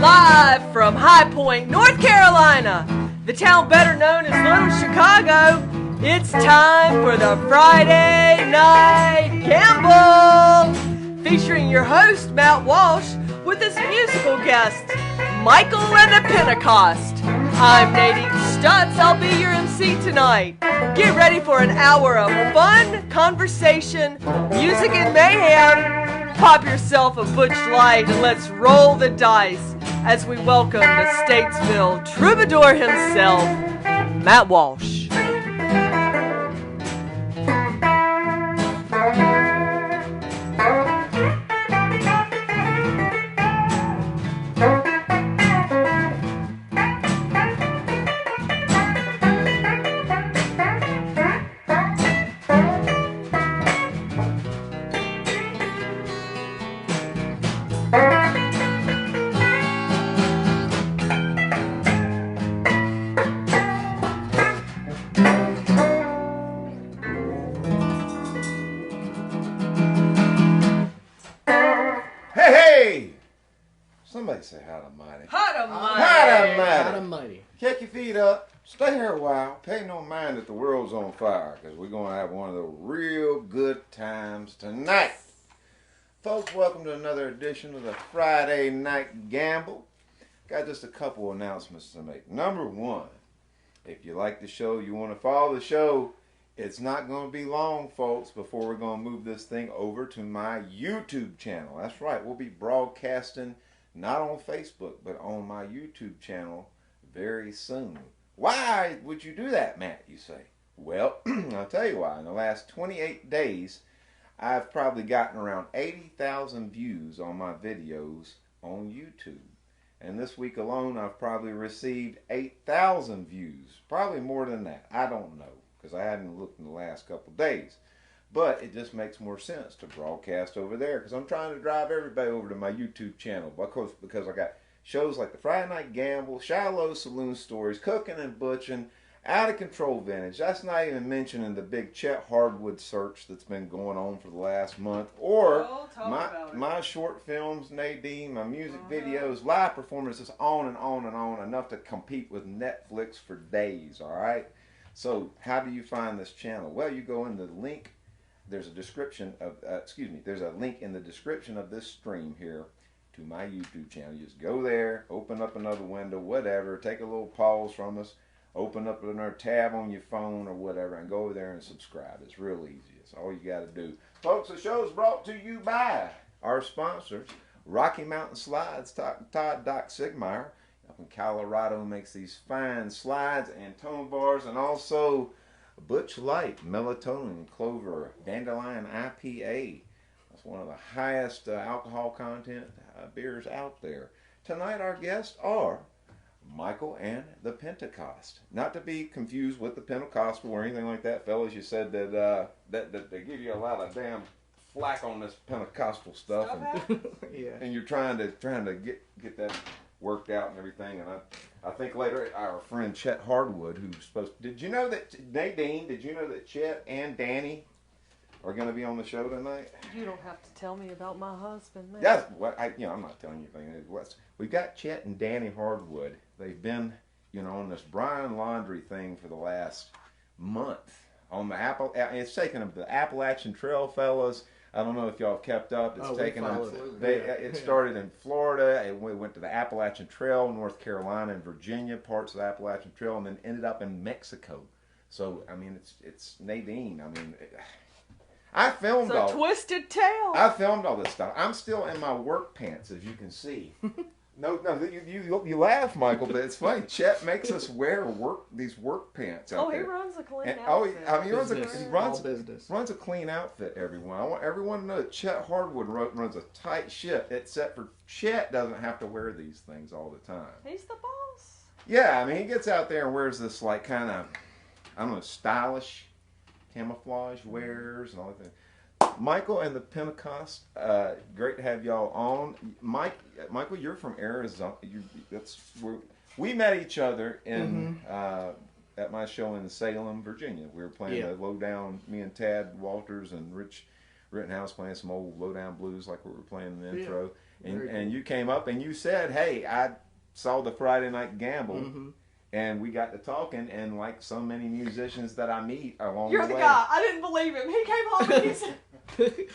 Live from High Point, North Carolina, the town better known as Little Chicago, it's time for the Friday Night Gamble! Featuring your host, Matt Walsh, with his musical guest, Michael and the Pentecost. I'm Nite Stutz, I'll be your MC tonight. Get ready for an hour of fun, conversation, music, and mayhem. Pop yourself a Butch Light and let's roll the dice as we welcome the Statesville troubadour himself, Matt Walsh. Somebody say hot almighty. Hot almighty. Kick your feet up. Stay here a while. Pay no mind that the world's on fire, because we're going to have one of the real good times tonight. Folks, welcome to another edition of the Friday Night Gamble. Got just a couple announcements to make. Number one, if you like the show, you want to follow the show, it's not going to be long, folks, before we're going to move this thing over to my YouTube channel. That's right. We'll be broadcasting not on Facebook, but on my YouTube channel very soon. Why would you do that, Matt, you say? Well, I'll tell you why. In the last 28 days, I've probably gotten around 80,000 views on my videos on YouTube. And this week alone, I've probably received 8,000 views. Probably more than that. I don't know, because I hadn't looked in the last couple days. But it just makes more sense to broadcast over there, because I'm trying to drive everybody over to my YouTube channel. Because I got shows like the Friday Night Gamble, Shallow Saloon Stories, Cooking and Butching, Out of Control Vintage. That's not even mentioning the big Chet Hardwood search that's been going on for the last month. Or my short films, Nadine, my music videos, live performances, on and on and on. Enough to compete with Netflix for days, all right? So how do you find this channel? Well, you go in the link. There's a description of, there's a link in the description of this stream here to my YouTube channel. You just go there, open up another window, whatever, take a little pause from us, open up another tab on your phone or whatever, and go over there and subscribe. It's real easy. It's all you got to do. Folks, the show is brought to you by our sponsors, Rocky Mountain Slides. Todd Doc Sigmeyer up in Colorado makes these fine slides and tone bars, and also Butch Light, Melatonin, Clover, Dandelion IPA. That's one of the highest alcohol content beers out there. Tonight our guests are Michael and the Pentecost. Not to be confused with the Pentecostal or anything like that, fellas. You said that that they give you a lot of damn flack on this Pentecostal stuff, and, yeah. And you're trying to get that worked out and everything, and I think later our friend Chet Hardwood, who's supposed to, did you know that Chet and Danny are going to be on the show tonight? You don't have to tell me about my husband, man. That's what I'm not telling you anything. We've got Chet and Danny Hardwood. They've been, on this Brian Laundry thing for the last month on the it's taken them to the Appalachian Trail, fellas. I don't know if y'all have kept up. It's taken them. It started in Florida. It went to the Appalachian Trail, North Carolina, and Virginia, parts of the Appalachian Trail, and then ended up in Mexico. So I mean, it's Nadine. I mean, I filmed all. It's a twisted tale. I filmed all this stuff. I'm still in my work pants, as you can see. No, you laugh, Michael, but it's funny. Chet makes us wear these work pants out there. He runs a clean outfit. He runs a clean outfit, everyone. I want everyone to know that Chet Hardwood runs a tight ship, except for Chet doesn't have to wear these things all the time. He's the boss. Yeah, I mean, he gets out there and wears this, like, kind of, I don't know, stylish camouflage wears and all that. Michael and the Pentecost, great to have y'all on. Michael, you're from Arizona. We met each other in at my show in Salem, Virginia. We were playing the Lowdown. Me and Tad Walters and Rich Rittenhouse playing some old Lowdown Blues like we were playing in the intro. Very And cool. you came up and you said, hey, I saw the Friday Night Gamble. Mm-hmm. And we got to talking, and like so many musicians that I meet along You're the the way. guy. I didn't believe him. He came home and he said,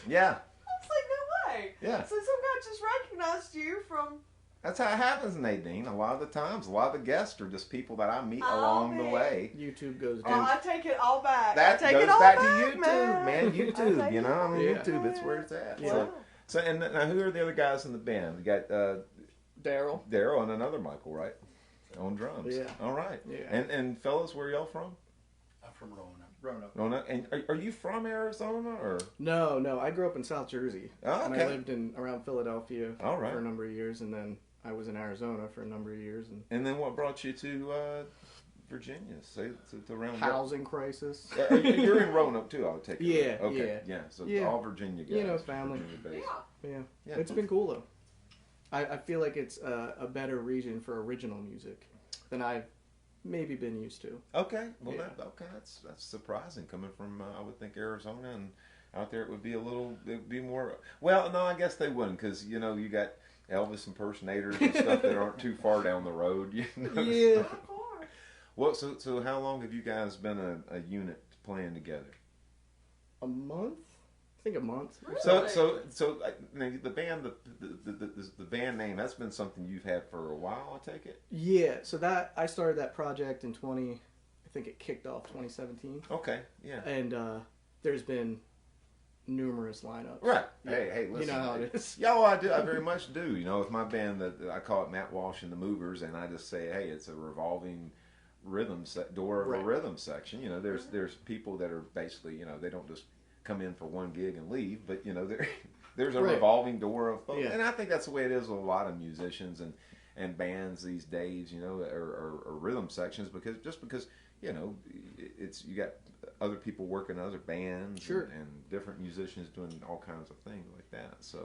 Yeah, I was like, no way. yeah. So some guy just recognized you from... That's how it happens, Nadine. A lot of the times, a lot of the guests are just people that I meet Oh, along the man. way. YouTube goes Oh, down. I take it all back. That I take goes it all back to back, YouTube, man. I YouTube, take you know, I mean, Yeah. YouTube, it's where it's at. Yeah. So, and now who are the other guys in the band? We got Daryl. Daryl and another Michael, right? On drums. Yeah. All right. Yeah. And fellas, where y'all from? I'm from Roanoke. Roanoke. And are you from Arizona or? No. I grew up in South Jersey. Oh, And okay. I lived around Philadelphia All right. for a number of years, and then I was in Arizona for a number of years. And then what brought you to Virginia? Say to around. Housing crisis. You're in Roanoke too, I would take it. Yeah, right? Okay. yeah. So Yeah. all Virginia guys. You know, family. Virginia based. Yeah. Yeah. Yeah. It's been cool though. I feel like it's a better region for original music than I've maybe been used to. Okay. Well, Yeah. that's surprising coming from I would think Arizona, and out there it would be more. Well, no, I guess they wouldn't, because you know you got Elvis impersonators and stuff that aren't too far down the road. You know? Yeah. Of course. Well, so how long have you guys been a unit playing together? A month? I think a month. Really? So the band, the band name, that's been something you've had for a while, I take it. Yeah, so I started that project in I think it kicked off 2017. Okay, yeah. And there's been numerous lineups. Right. Yeah. Hey, listen. You know how it is. Yeah, well, I do. I very much do. You know, with my band, that I call it Matt Walsh and the Movers, and I just say, hey, it's a revolving door of Right. a rhythm section. You know, there's people that are basically, you know, they don't just come in for one gig and leave, but you know, there's a Right. revolving door of folks, Yeah. and I think that's the way it is with a lot of musicians and bands these days. You know, or rhythm sections, because you know, it's you got other people working in other bands, Sure. and different musicians doing all kinds of things like that. So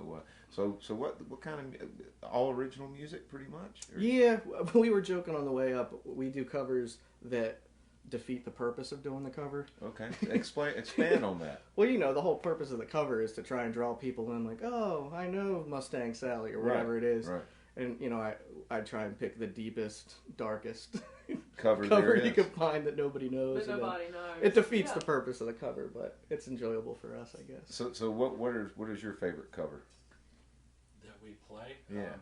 what kind of all original music, pretty much? Or- Yeah, we were joking on the way up. We do covers that defeat the purpose of doing the cover. Okay, expand on that. Well, you know, the whole purpose of the cover is to try and draw people in, like, oh, I know Mustang Sally or whatever it is. Right. And, you know, I try and pick the deepest, darkest cover cover there you is. can find that nobody knows. But and then nobody knows. it defeats Yeah. the purpose of the cover, but it's enjoyable for us, I guess. So what is your favorite cover? That we play. Yeah.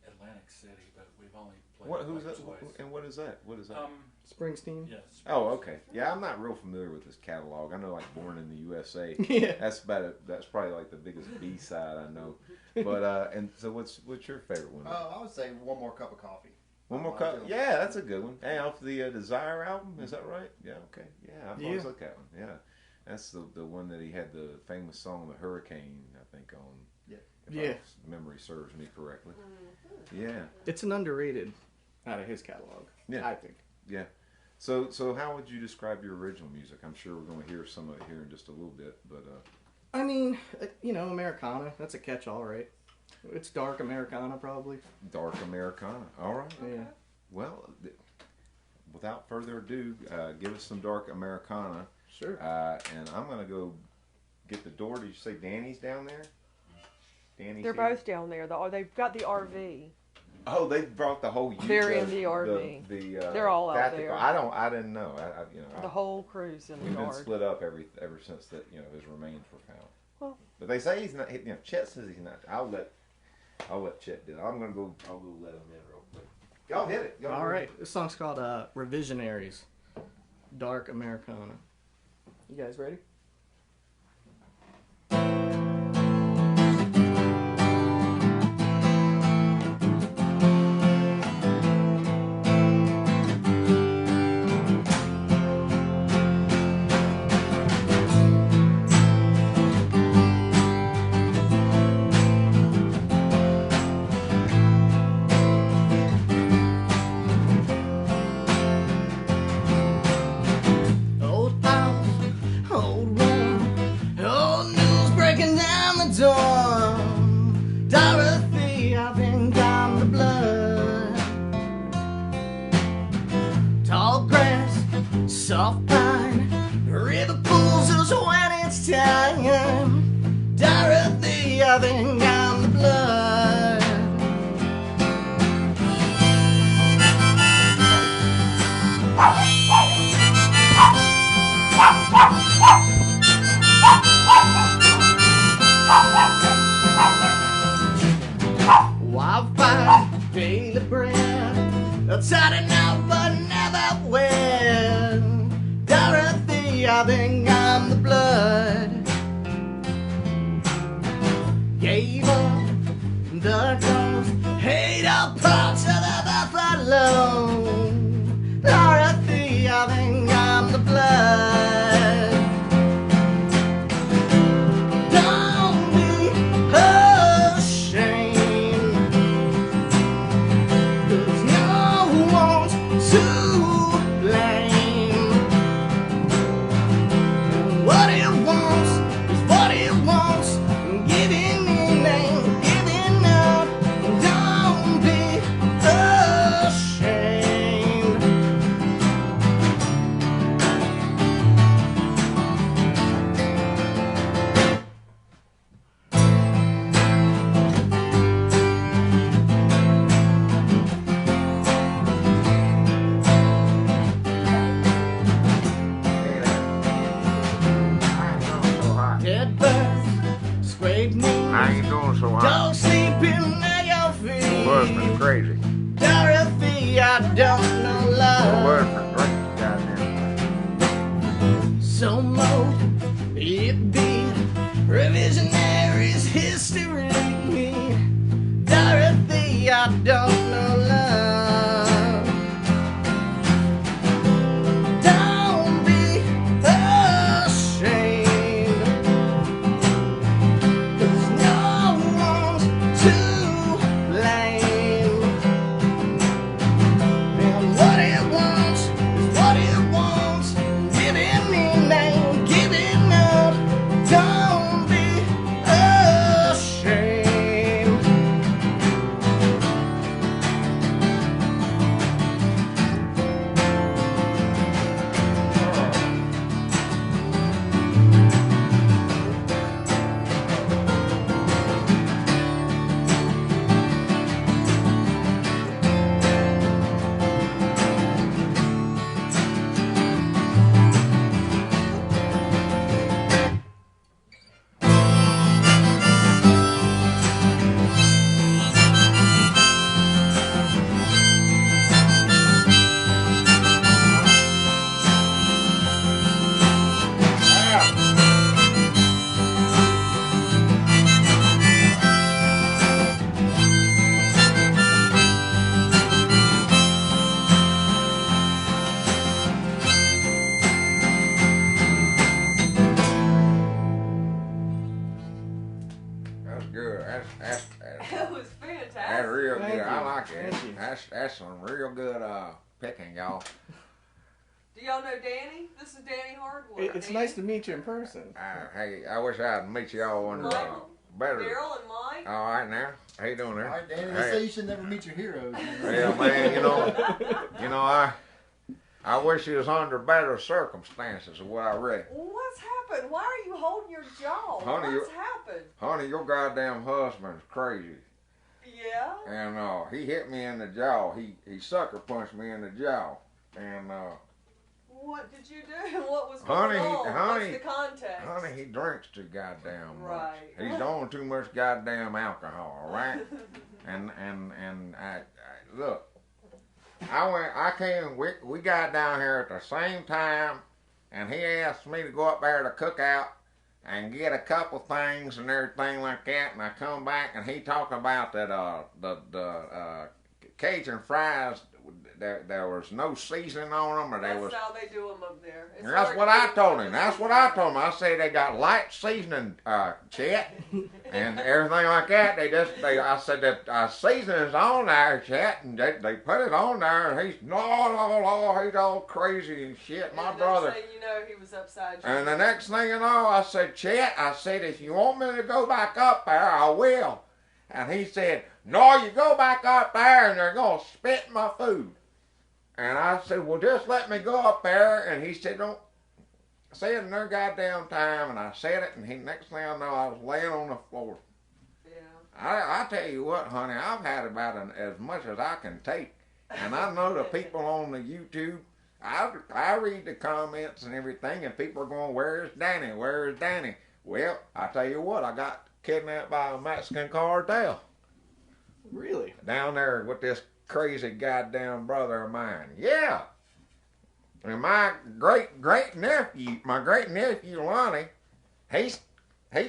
Atlantic City, but we've only played What it who's like that? twice. And what is that? What is that? Springsteen? Yes. Oh, okay. Yeah, I'm not real familiar with this catalog. I know like Born in the USA. Yeah. That's probably like the biggest B side I know. But and so what's your favorite one? I would say One More Cup of Coffee. One more cup. Yeah, that's a good one. Hey, off the Desire album, is that right? Yeah. Okay. Yeah, I've always Yeah. looked at one. Yeah, that's the one that he had the famous song "The Hurricane," I think on. Yeah. If Yeah. memory serves me correctly. Yeah. It's an underrated out of his catalog, Yeah. I think. Yeah. So how would you describe your original music? I'm sure we're going to hear some of it here in just a little bit, but I mean, you know, Americana, that's a catch-all, right? It's dark Americana, probably. dark Americana. All right. Yeah. Well, without further ado, give us some dark Americana, Sure. and I'm going to go get the door. Did you say Danny's down there? Danny's They're here? both down there. They've got the RV. Oh, they brought the whole. They're in the RV. They're all out tactical. there. I didn't know. The whole crew's in the We've been yard. split up ever since that his remains were found. Well. But they say he's not. Chet says he's not. I'll let Chet do it. I'll go let him in real quick. Y'all hit it. All right. This song's called Revisionaries, Dark Americana. You guys ready? Old house, old think I'm the blood. Wildfire, daily bread, tied enough but never win. Dorothy, I think I'm the blood. Gave up the ghost, hate up parts of the buffalo. Dorothy, I think I'm the blood. Don't be ashamed, 'cause no one's to blame. And what he wants is what he wants. Giving me name, giving up. Don't be ashamed. Dead birds, scraped knees. I ain't doing so hot. Don't sleep in your feet. Husband's crazy. Dorothy, I don't know love. Husband's crazy, goddamn. So mold it be revisionaries history. Dorothy, I don't know love. Don't be ashamed, 'cause no one's to blame. And what he wants is what he wants. Giving me name, giving up. Don't be ashamed. That's good. That's That was fantastic. that's real Thank good. I you. like it. Thank you. That's some real good picking, y'all. Do y'all know Danny? This is Danny Hardwood. It's Danny, nice to meet you in person. Hey, I wish I'd meet y'all one Michael, better. Daryl and Mike. All right now, how you doing All there? right, Danny, they Hey. say you should never meet your heroes. Yeah, man, you know, I wish it was under better circumstances of what I read. What's happened? Why are you holding your jaw? Honey, What's happened? Honey, your goddamn husband's crazy. Yeah? And he hit me in the jaw. He sucker punched me in the jaw. And What did you do? What was Honey, going on? honey, What's the context? honey, he drinks too goddamn much. Right. He's on too much goddamn alcohol, right? and I look, we got down here at the same time, and he asked me to go up there to cook out and get a couple things and everything like that, and I come back and he talking about that the Cajun fries, there was no seasoning on them, or they was. That's how they do them up there. It's That's hard what to I do told them. him. That's what I told him. I say they got light seasoning, Chet, and everything like that. I said that seasoning's on there, Chet, and they put it on there, and he's no, he's all crazy and shit. My And brother. next thing you know, he was upside down. And the next thing you know, I said, Chet, I said, if you want me to go back up there, I will. And he said, no, you go back up there and they're going to spit in my food. And I said, well, just let me go up there. And he said, don't say it in their goddamn time. And I said it, and next thing I know, I was laying on the floor. Yeah. I tell you what, honey, I've had about as much as I can take. And I know the people on the YouTube, I read the comments and everything, and people are going, where's Danny? Where's Danny? Well, I tell you what, I got kidnapped by a Mexican cartel. Really? Down there with this crazy goddamn brother of mine. Yeah. And my great nephew Lonnie, he's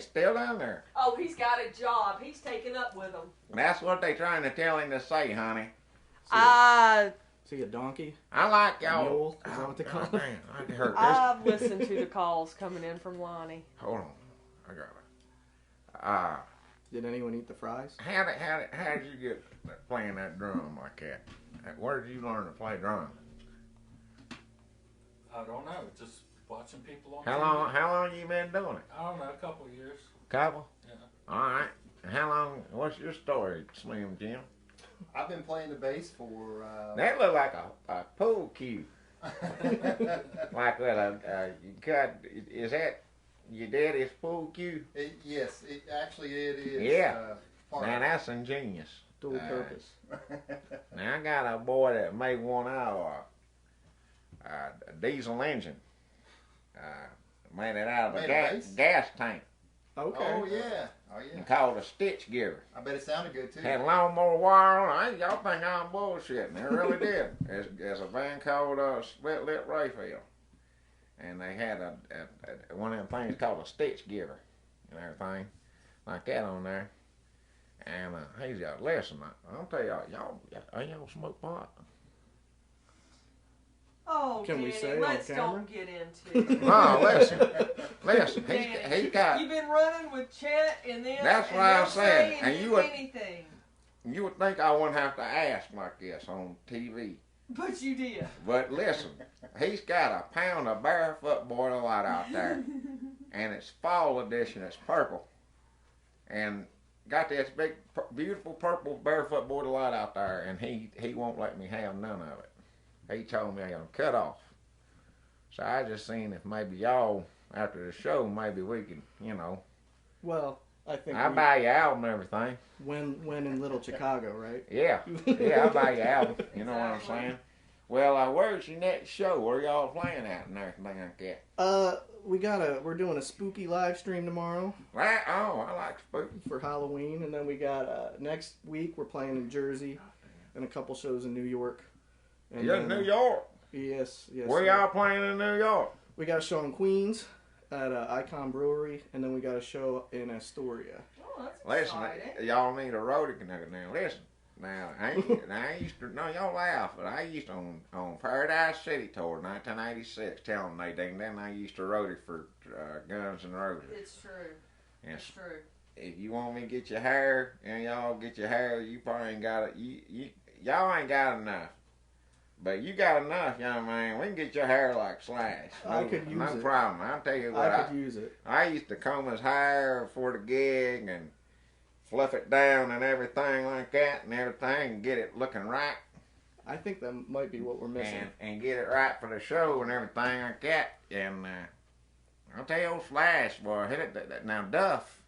still down there. Oh, he's got a job. He's taken up with them. That's what they trying to tell him to say, honey. See a donkey? I like y'all. Mule? Is that what they call it? Man, I heard this. I've listened to the calls coming in from Lonnie. Hold on, I got it. Did anyone eat the fries? How did you get playing that drum like that? Where did you learn to play drums? I don't know. Just watching people on How long you been doing it? I don't know, a couple of years. Couple. Yeah. All right. How long? What's your story, Slim Jim? I've been playing the bass for. That look like a pool cue. Like that. You got. Is that your daddy's pool cue? Yes, it is. Yeah. Part Man, of that's ingenious. Dual purpose. Now I got a boy that made one out of a diesel engine. Made it out of Made a a bass? gas tank. Okay. Oh yeah. And called a stitch giver. I bet it sounded good too. Had a lawnmower wire on it. Y'all think I'm bullshitting. It really did. There's a band called Split Lip Rayfield. And they had one of them things called a stitch giver and everything like that on there. And he's got, listen, I'll tell y'all smoke pot? Oh, Can we Danny, say on let's camera? don't get into it. No, listen, Danny, he's got, You've been running with Chet and them. That's and what I they're said. saying And you would- anything. you would think I wouldn't have to ask like this on TV. But you did. But listen, he's got a pound of barefoot boiler light out there. And it's fall edition, it's purple. And got this big, beautiful purple barefoot boiler light out there, and he won't let me have none of it. He told me I'm gonna cut off. So I just seen if maybe y'all, after the show, maybe we could, Well, I think I buy your album and everything. when in Little Chicago, right? Yeah, I buy your album. You know what I'm Exactly. saying? Well, where's your next show? Where y'all playing at and everything like that? We're doing a spooky live stream tomorrow I like spooky. for Halloween, and then we got next week we're playing in Jersey, and a couple shows in New York. And You're in then, New York. Yes. Where y'all playing in New York? We got a show in Queens at Icon Brewery, and then we got a show in Astoria. Oh, that's Listen, exciting. y'all need a roadie connector now. Listen, I used to, no, y'all laugh, but I used to on Paradise City tour, 1986, telling Nadine, then I used to roadie for Guns N' Roses. It's true. And It's true. if you want me to get your hair, and y'all get your hair, you probably ain't got it. Y'all ain't got enough. But you got enough, young man. We can get your hair like Slash. I could use no it. problem. I'll tell you what. I could use it. I used to comb his hair before the gig and fluff it down and everything like that and everything and get it looking right I think that might be what we're missing. and get it right for the show and everything like that. And I'll tell you, old Slash, boy, hit it. Now Duff,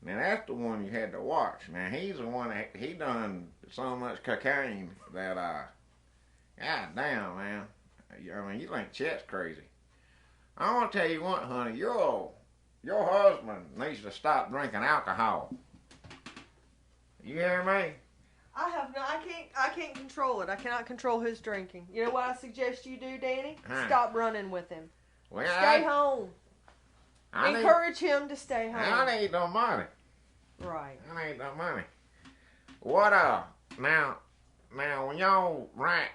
now that's the one you had to watch. Now he's the one that he done so much cocaine that God damn, man. I mean, you think Chet's crazy. I want to tell you what, honey, your husband needs to stop drinking alcohol. You hear me? I can't control it. I cannot control his drinking. You know what I suggest you do, Danny? Huh. Stop running with him. Well, Stay home. I need, Encourage him to stay home. I need no money. Right. I need no money. What now when y'all write,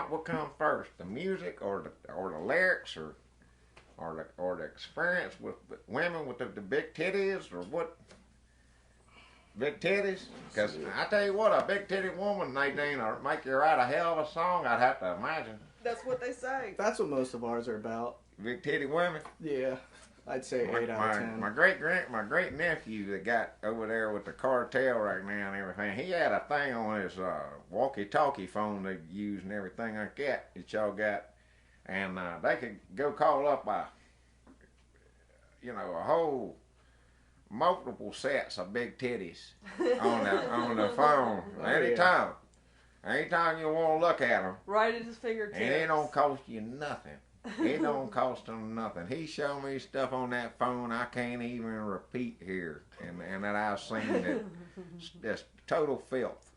what comes first, the music or the lyrics or the experience with women with the big titties or what? Big titties? Because I tell you what, a big titty woman, Nadine, will make you write a hell of a song, I'd have to imagine. That's what they say. That's what most of ours are about. Big titty women. Yeah, I'd say 8 out of 10. My great nephew that got over there with the cartel right now and everything, he had a thing on his walkie-talkie phone they use and everything like that y'all got, and they could go call up a whole multiple sets of big titties on the phone yeah. anytime you want to look at them. Right at his fingertips. And it don't cost you nothing. It don't cost him nothing. He showed me stuff on that phone I can't even repeat here, and that I've seen that that's total filth.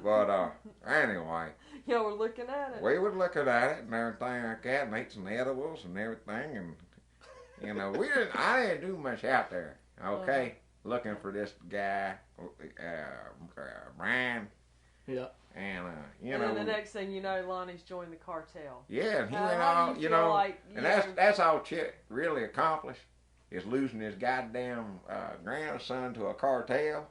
But anyway, Yeah, we're looking at it. we would look at it and everything like that, and ate some edibles and everything, and you know I didn't do much out there. Okay, looking for this guy, Brian. Yeah. And you and know, then the next thing you know, Lonnie's joined the cartel. yeah, and he went How all, do you feel know, like, and you know, that's all Chet really accomplished is losing his goddamn grandson to a cartel.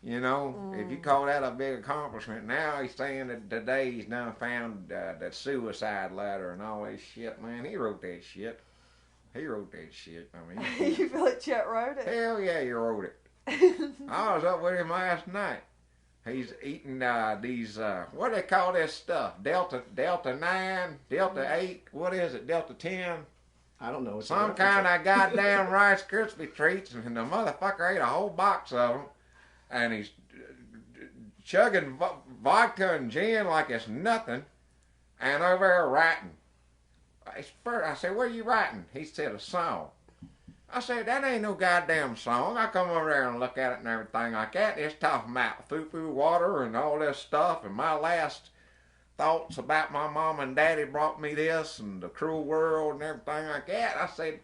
You know, if you call that a big accomplishment, now he's saying that today he's done found that suicide letter and all this shit. Man, he wrote that shit. He wrote that shit. I mean, You feel like Chet wrote it? hell yeah, he wrote it. I was up with him last night. He's eating these, what do they call this stuff? Delta 9, Delta 8, what is it, Delta 10? I don't know. Some kind of goddamn Rice Krispie treats, and the motherfucker ate a whole box of them, and he's chugging vodka and gin like it's nothing, and over there writing. I said, what are you writing? He said, a song. I said, that ain't no goddamn song. I come over there and look at it and everything like that. It's talking about foo-foo water and all this stuff. And my last thoughts about my mom and daddy brought me this and the cruel world and everything like that. I said,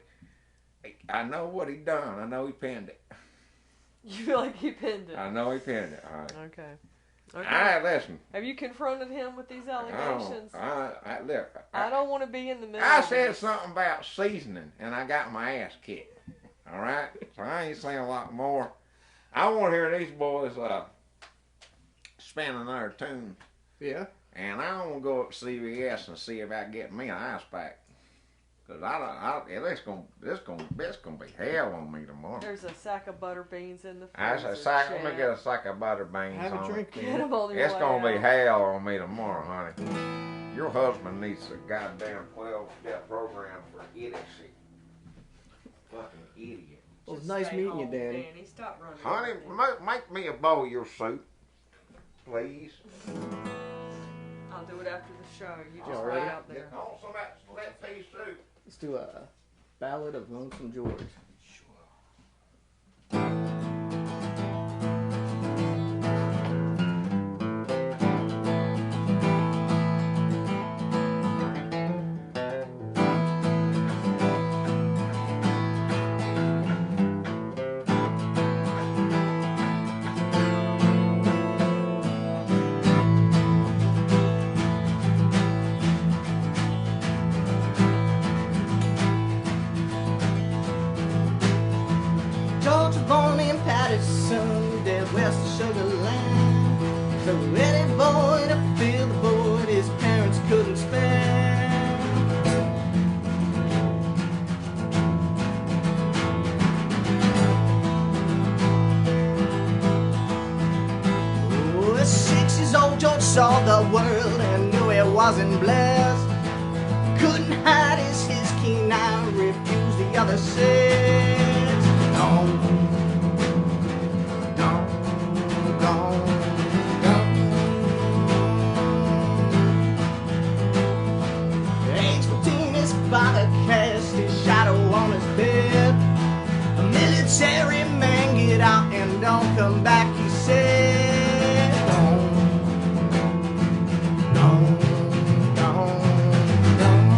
I know what he done. I know he penned it. You feel like he pinned it? I know he penned it. All right. Okay. All right, listen. Have you confronted him with these allegations? Look. I don't want to be in the middle. I of said this. something about seasoning, and I got my ass kicked. All right? So I ain't saying a lot more. I want to hear these boys spin another tune. Yeah. And I want to go up to CVS and see if I can get me an ice pack. Because it's gonna be hell on me tomorrow. There's a sack of butter beans in the Let freezer. me get a sack of butter beans Have a on drink, Get man. them on your It's way gonna be out. hell on me tomorrow, honey. Your husband needs a goddamn 12-step program for idiocy. Fucking idiot. Well, it's Just nice stay meeting you, home, Danny. Stop running. Honey, make me a bowl of your soup, please. I'll do it after the show. You just All wait right. out there. I want some of that split pea soup. Let's do a ballad of Lonesome George. George was born in Patterson, dead west of Sugar Land. So any boy to fill the void his parents couldn't spare. Oh, at 6 years old, George saw the world and knew he wasn't blessed. Couldn't hide his keen eye, refused the other sex. Gone, gone, gone, gone. Age 14, his father cast his shadow on his bed. A military man, get out and don't come back, he said. Gone, gone, gone, gone.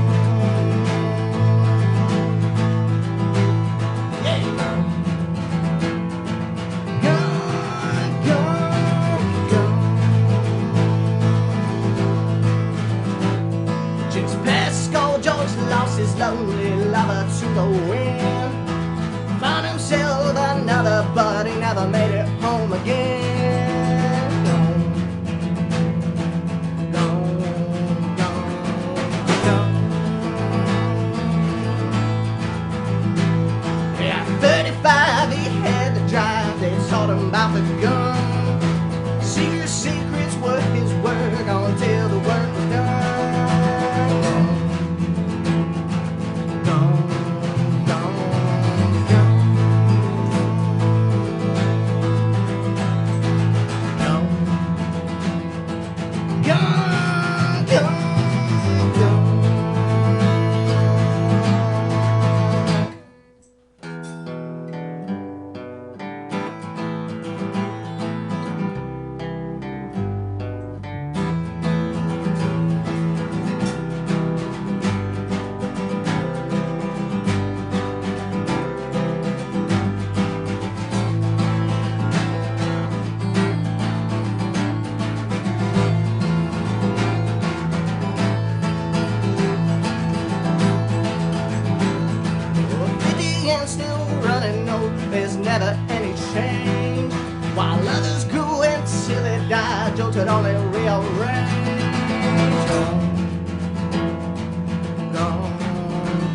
Yeah. Gone, gone, gone. Just past school, George lost his lonely lover to the wind. Found himself another, but he never made it home again. Gone, gone, gone, gone. At 35, he had to drive. They taught him about the gun. Secrets were his work until the work was done. Gone, gone, gone. while others grew until they died. Jolted only rearranged. Gone,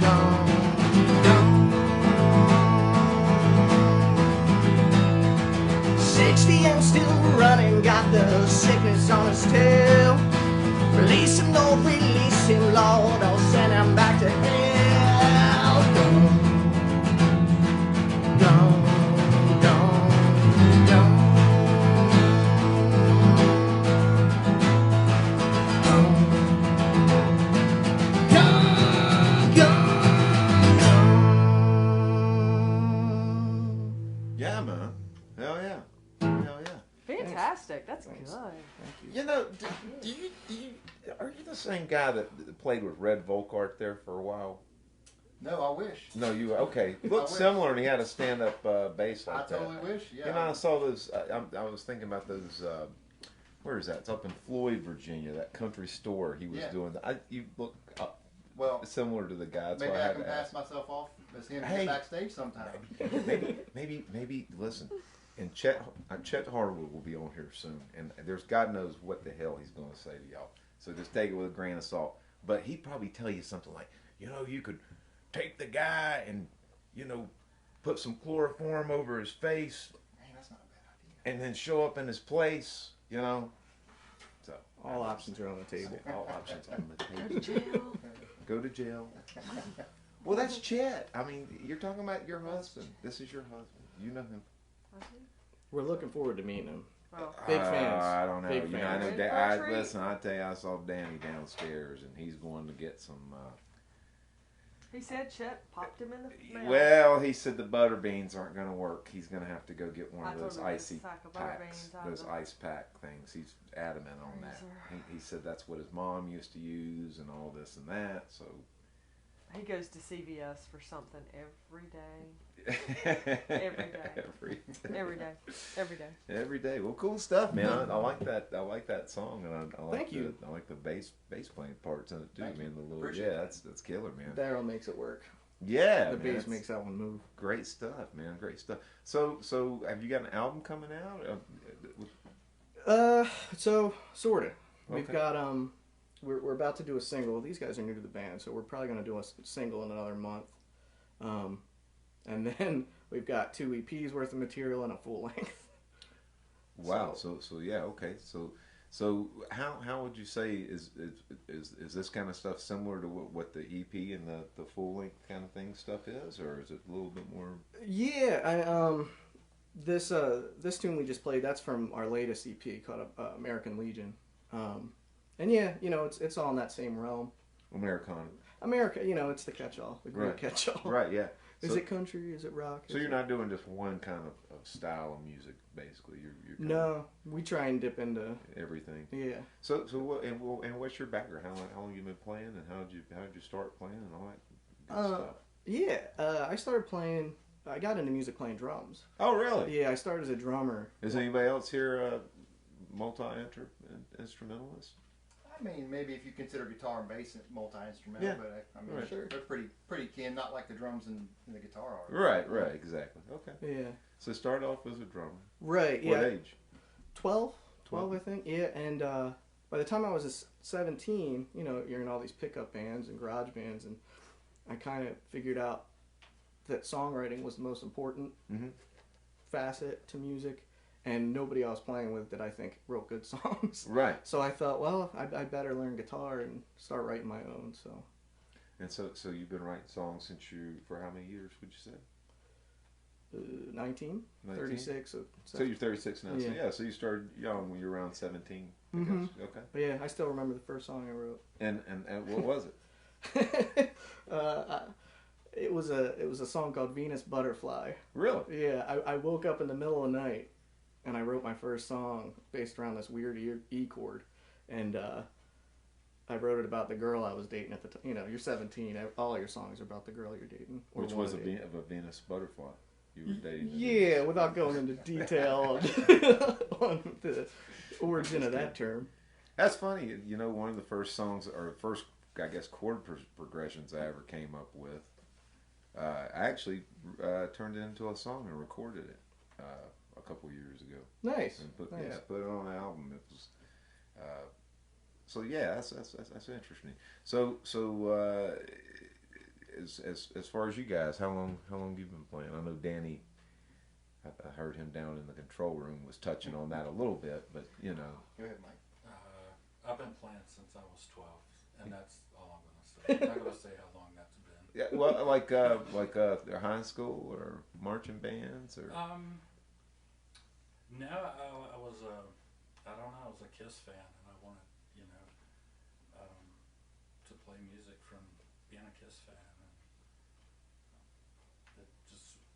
gone, gone. 60 and still running, got the sickness on his tail. Release him, Lord, release him, Lord, or send him back to hell. Gone, gone, gone, gone. Gone, gone, gone. Yeah, man. Hell yeah. Hell yeah. Fantastic. That's Thanks. good. You know, are you the same guy that played with Red Volkart there for a while? No, I wish. No, you okay? Looked wish. similar, and he had a stand-up bass I like that. totally wish. Yeah. You know, I saw those. I was thinking about those. Where is that? It's up in Floyd, Virginia. That country store he was Yeah. doing. You look well, similar to the guy. That's maybe why I I had can to pass ask. myself off as him Hey. backstage sometime. Maybe. Listen, and Chet Hardwood will be on here soon, and there's God knows what the hell he's going to say to y'all. So just take it with a grain of salt. But he'd probably tell you something like, you could take the guy and, put some chloroform over his face, Man, that's not a bad idea. and then show up in his place, So All options are on the table. all options on the table. Go to jail. Well, that's Chet. I mean, you're talking about your husband. This is your husband. You know him. We're looking forward to meeting him. Oh. Big fans. I don't know. Big I know. fans. In for a treat. Listen, I tell you, I saw Danny downstairs, and he's going to get some. He said Chet popped him in the mouth. Well, he said the butter beans aren't going to work. He's going to have to go get one I of those told him to icy sack of butter packs, beans out of those the ice pack things. He's adamant on that. freezer. He said that's what his mom used to use, and all this and that. So He goes to CVS for something every day. every day. every Every day. Every day. every day. Well, cool stuff, man. I like that. I like that song, and I like Thank you. I like the bass playing parts in it too. Thank you. Man, the little Appreciate that. that's killer, man. Daryl makes it work. Yeah, The man, bass that's makes that one move. great stuff, man. Great stuff. So have you got an album coming out? So sorta. We've Okay. got we're about to do a single. These guys are new to the band, so we're probably gonna do a single in another month. And then we've got 2 EPs worth of material and a full length. Wow. So yeah. Okay. So how would you say is this kind of stuff similar to what the EP and the full length kind of thing stuff is, or is it a little bit more? Yeah, this tune we just played, that's from our latest EP called American Legion. And yeah, it's all in that same realm. Americana. America, it's the catch-all, the great Right. catch-all. Right. Yeah. Is So- it country? Is it rock? So Is you're it- not doing just one kind of style of music, basically. You're kind No, we try and dip into of everything. yeah. So what and what's your background? How long you been playing, and how did you start playing, and all that good stuff? Yeah, I started playing. I got into music playing drums. Oh, really? Yeah, I started as a drummer. Is anybody else here a multi-instrumentalist? I mean, maybe if you consider guitar and bass multi-instrumental, Yeah. but I mean, Right. they're pretty kin, not like the drums and the guitar are. Right, exactly. Okay. Yeah. So start off as a drummer. Right. What Yeah. age? 12 12. I think. Yeah, and by the time I was 17, you're in all these pickup bands and garage bands, and I kind of figured out that songwriting was the most important Mhm. facet to music, and nobody I was playing with that I think wrote good songs. Right. So I thought, well, I better learn guitar and start writing my own. So And so you've been writing songs for how many years would you say? 19, 19? 36. So you're 36 now. Yeah. So yeah. So you started young when you were around 17. I Mhm. guess. Okay. But yeah, I still remember the first song I wrote. And what was it? It was a song called Venus Butterfly. Really? Yeah, I woke up in the middle of the night and I wrote my first song based around this weird E chord, and I wrote it about the girl I was dating at the time. You're 17, all your songs are about the girl you're dating. or Which was wanna a date. Venus butterfly. You were dating. a Yeah, Venus without butterfly. going into detail on the origin of that term. That's funny. One of the first songs, or first, I guess, chord progressions I ever came up with, I actually turned it into a song and recorded it a couple years ago. Nice. And put Nice. put it on an album. It was so yeah, that's interesting. So as far as you guys, how long have you been playing? I know Danny. I heard him down in the control room was touching on that a little bit, but you know. Go ahead, Mike. I've been playing since I was 12, and that's all I'm going to say. I'm not going to say how long that's been. Yeah, well, like high school or marching bands or. No, I was I don't know, I was a Kiss fan, and I wanted, to play music from being a Kiss fan, and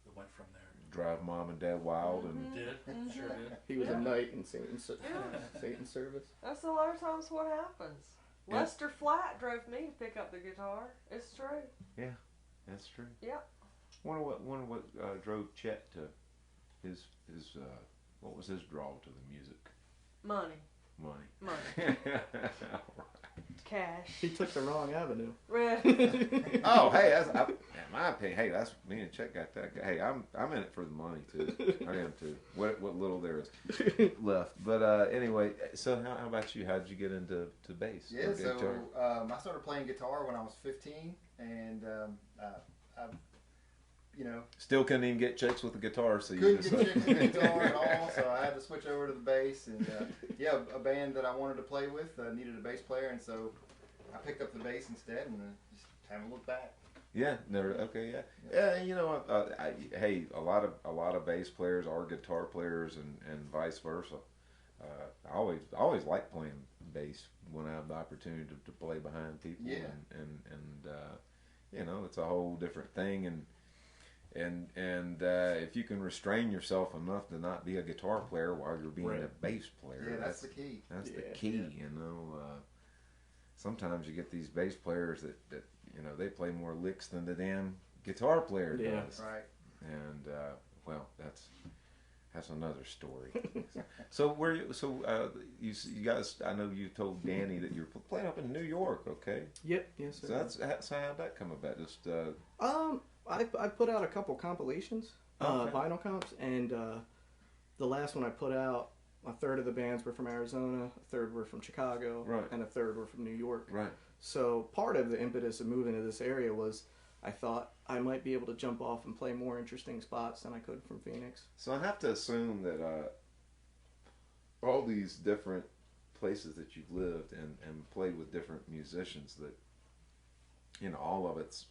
it went from there. Drive mom and dad wild and. Did, sure did. He was Yeah. a knight in Satan's Yeah. service. That's a lot of times what happens. Yeah. Lester Flatt drove me to pick up the guitar. It's true. Yeah, that's true. Yep. Wonder what drove Chet to his what was his draw to the music? Money. Money. Cash. He took the wrong avenue. Red. Oh, hey, in my opinion, hey, that's me and Chet got that. Hey, I'm in it for the money too. I am too. What little there is left. But anyway, so how about you? How did you get into bass? Yeah, or so guitar? I started playing guitar when I was 15, and Still couldn't even get chicks with the guitar, so you couldn't just get chicks with the guitar at all, so I had to switch over to the bass. And a band that I wanted to play with needed a bass player, and so I picked up the bass instead, and just haven't looked back. Yeah, never. Okay, yeah. You know, hey, a lot of bass players are guitar players, and vice versa. I always like playing bass when I have the opportunity to play behind people. Yeah. And it's a whole different thing. And if you can restrain yourself enough to not be a guitar player while you're being Right. a bass player, Yeah, that's the key. That's the Yeah, key. yeah. You know, sometimes you get these bass players that they play more licks than the damn guitar player Yeah. does. Right. And well, that's another story. So you guys, I know you told Danny that you're playing up in New York, okay? Yep. Yes, sir. So how'd that come about? Just I put out a couple compilations, Okay. vinyl comps, and the last one I put out, a third of the bands were from Arizona, a third were from Chicago, Right. and a third were from New York. right. So part of the impetus of moving to this area was I thought I might be able to jump off and play more interesting spots than I could from Phoenix. So I have to assume that all these different places that you've lived and played with different musicians, that all of it's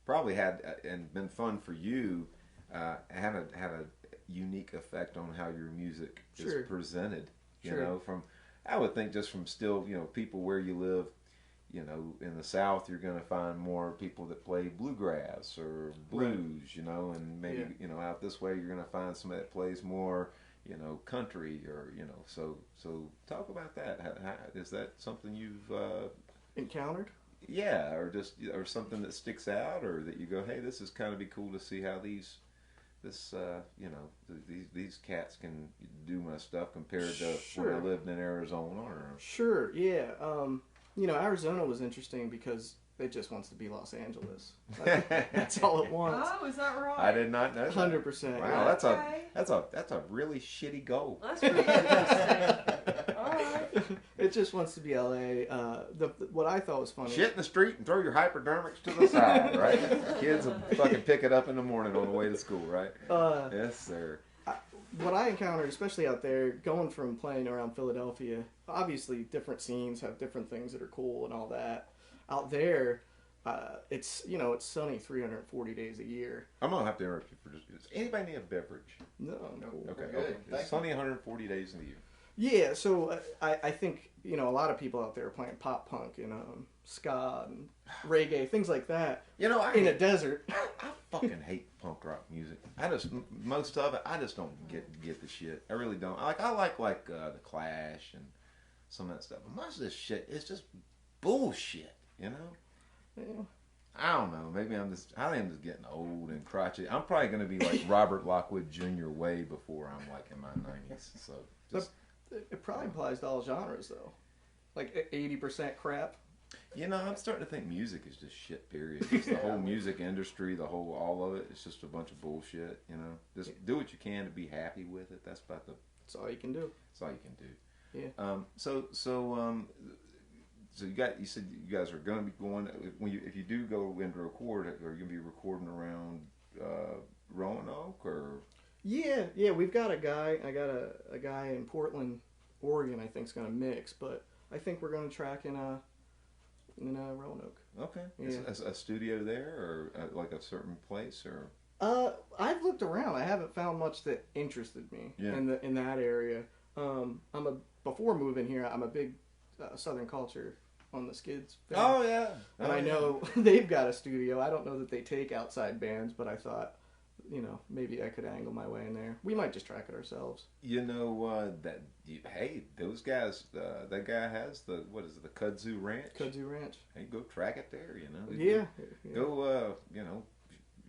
probably had and been fun for you, had a unique effect on how your music Sure. is presented. Sure. I would think just from still people where you live. In the South, you're going to find more people that play bluegrass or blues, and maybe, out this way, you're going to find somebody that plays more, country or, so talk about that. How, is that something you've, Encountered? yeah, or something that sticks out, or that you go, hey, this is kind of be cool to see how these cats can do my stuff compared to when I Sure. lived in Arizona or. Sure, yeah. Arizona was interesting because it just wants to be Los Angeles. That's all it wants. Oh, is that right? I did not know that. 100%. Wow, Okay. that's a really shitty goal. That's pretty interesting. All right. It just wants to be LA. What I thought was funny. Shit in the street and throw your hypodermics to the side, right? Kids will fucking pick it up in the morning on the way to school, right? Yes, sir. What I encountered, especially out there, going from playing around Philadelphia, obviously different scenes have different things that are cool and all that. Out there, it's sunny 340 days a year. I'm gonna have to interrupt you for just. Does anybody need a beverage? No, cool. Okay, Good. okay. Thank It's sunny 140 days in the year. Yeah, so I think a lot of people out there are playing pop punk and ska and reggae, things like that, in a desert. I fucking hate punk rock music. Most of it, I just don't get the shit. I really don't. I like the Clash and some of that stuff. But most of this shit is just bullshit. Yeah. I don't know. Maybe I think I'm just getting old and crotchety. I'm probably gonna be like Robert Lockwood Jr. way before I'm like in my 90s. So just It probably applies to all genres though, like 80% crap. You know, I'm starting to think music is just shit, period. Just the whole music industry, all of it, it's just a bunch of bullshit, you know. Just do what you can to be happy with it. That's That's all you can do. That's all you can do. Yeah. So you said you guys are going to be going, if you do go in to record, are you going to be recording around Roanoke or? Yeah, we've got a guy. I got a guy in Portland, Oregon. I think is going to mix, but I think we're going to track in Roanoke. Okay. Yeah. Is a studio there, or like a certain place, or? I've looked around. I haven't found much that interested me in that area. Before moving here, I'm a big Southern Culture on the Skids fan. Oh yeah. And I know they've got a studio. I don't know that they take outside bands, but I thought, maybe I could angle my way in there. We might just track it ourselves. You know hey, those guys. That guy has the Kudzu Ranch. Kudzu Ranch. Hey, go track it there. You know. Yeah. Go.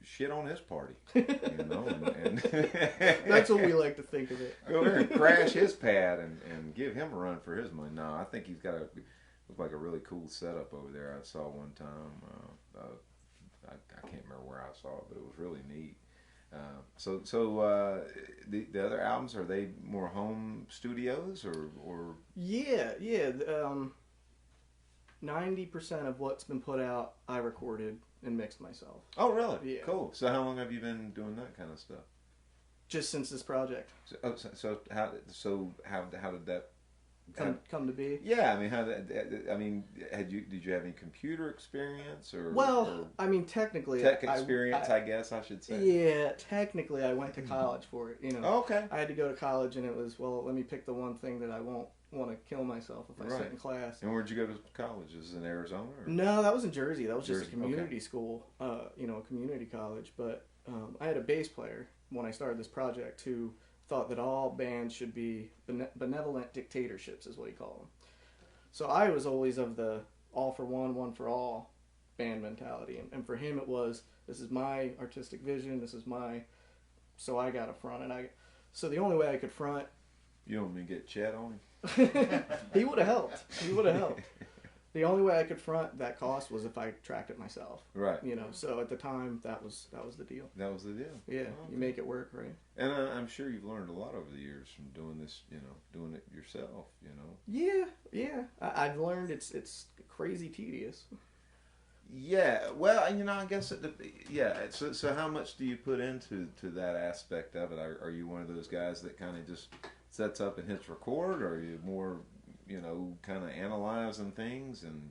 Shit on his party. And That's what we like to think of it. Go there and crash his pad and give him a run for his money. No, I think he's got look like a really cool setup over there. I saw one time. I can't remember where I saw it, but it was really neat. The other albums, are they more home studios or? Yeah. 90% of what's been put out, I recorded and mixed myself. Oh, really? Yeah. Cool. So how long have you been doing that kind of stuff? Just since this project. So how did that come to be? Yeah, did you have any computer experience or? Well, technically, tech experience, I guess I should say. Yeah, technically, I went to college for it. Oh, okay. I had to go to college, and it was, let me pick the one thing that I won't want to kill myself if I sit in class. And where'd you go to college? Is it in Arizona? Or? No, that was in Jersey. That was just a Jersey, community school, a community college. But I had a bass player when I started this project who thought that all bands should be benevolent dictatorships, is what he called them. So I was always of the all for one for all band mentality. And for him it was, this is my artistic vision, so I got to front. So the only way I could front... You want me to get Chet on him? He would have helped. The only way I could front that cost was if I tracked it myself. Right. So at the time, that was the deal. That was the deal. Yeah, you make it work, right? And I'm sure you've learned a lot over the years from doing this, doing it yourself, Yeah. I've learned it's crazy tedious. Yeah, well, I guess So how much do you put into that aspect of it? Are you one of those guys that kind of just sets up and hits record, or are you more, kind of analyzing things and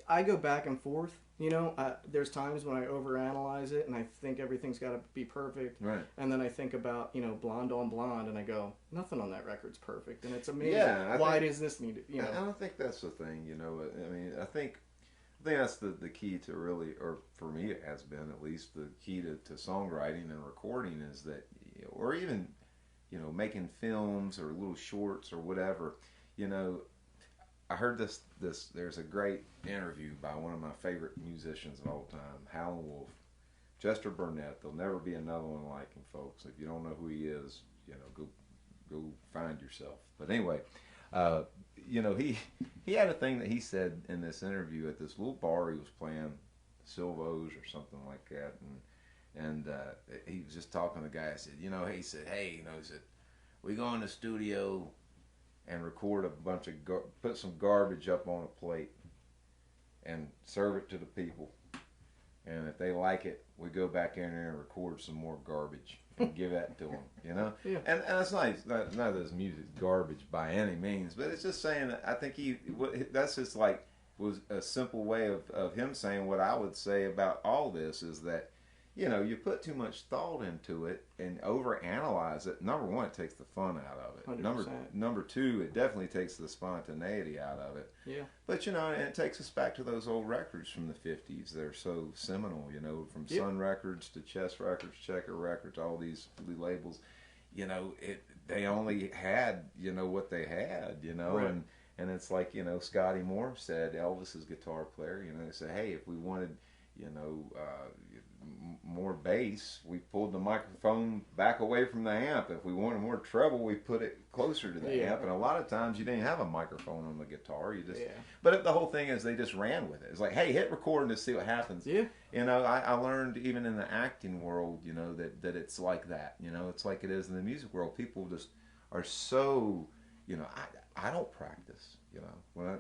I go back and forth. There's times when I overanalyze it and I think everything's got to be perfect. Right. And then I think about, Blonde on Blonde, and I go, nothing on that record's perfect, and it's amazing. Yeah, why does this need to, I don't think that's the thing. I think that's the key to really, or for me it has been at least, the key to songwriting and recording is that, or even, making films or little shorts or whatever, I heard this, there's a great interview by one of my favorite musicians of all time, Howlin' Wolf, Chester Burnett. There'll never be another one like him, folks. If you don't know who he is, go find yourself. But anyway, he had a thing that he said in this interview at this little bar he was playing, Silvo's or something like that, and he was just talking to the guy. I said, he said, we go in the studio and record a bunch of put some garbage up on a plate and serve it to the people, and if they like it, we go back in there and record some more garbage and give that to them, Yeah. And it's nice. Not that his music's garbage by any means, but it's just saying that I think that's just like was a simple way of him saying what I would say about all this is that, you put too much thought into it and overanalyze it. Number one, it takes the fun out of it. 100%. Number two, it definitely takes the spontaneity out of it. Yeah. But, and it takes us back to those old records from the 50s. They're so seminal, from Sun Records to Chess Records, Checker Records, all these labels. They only had, what they had, Right. And it's like, Scotty Moore said, Elvis's guitar player, they said, hey, if we wanted, more bass, we pulled the microphone back away from the amp. If we wanted more treble, we put it closer to the amp. And a lot of times you didn't have a microphone on the guitar. You just, but the whole thing is they just ran with it. It's like, hey, hit record and just see what happens. Yeah. You know, I learned even in the acting world, you know, that it's like that. You know, it's like it is in the music world. People just are so, you know, I don't practice. You know, when